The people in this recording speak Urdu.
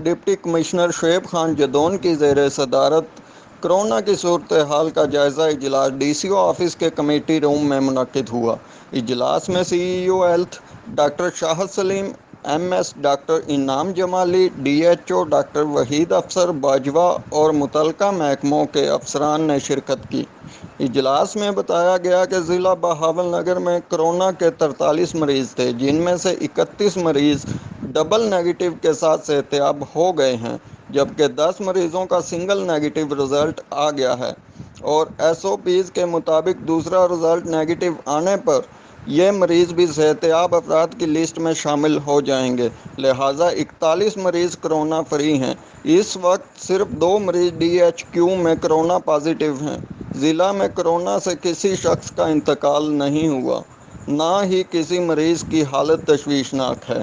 ڈپٹی کمشنر شعیب خان جدون کی زیر صدارت کورونا کی صورتحال کا جائزہ اجلاس ڈی سی او آفس کے کمیٹی روم میں منعقد ہوا۔ اجلاس میں C E O health doctor Shahid Saleem, M S doctor Inam Jamali, D H O doctor Waheed Afsar Bajwa اور متعلقہ محکموں کے افسران نے شرکت کی۔ اجلاس میں بتایا گیا کہ ضلع بہاول نگر میں کورونا کے 43 مریض تھے، جن میں سے 31 مریض ڈبل نیگیٹو کے ساتھ صحتیاب ہو گئے ہیں، جبکہ 10 مریضوں کا سنگل نیگیٹو رزلٹ آ گیا ہے اور ایس او پیز کے مطابق دوسرا رزلٹ نیگیٹو آنے پر یہ مریض بھی صحتیاب افراد کی لسٹ میں شامل ہو جائیں گے، لہٰذا 41 مریض کورونا فری ہیں۔ اس وقت صرف 2 مریض ڈی ایچ کیو میں کورونا پازیٹیو ہیں۔ ضلع میں کورونا سے کسی شخص کا انتقال نہیں ہوا، نہ ہی کسی مریض کی حالت تشویشناک ہے۔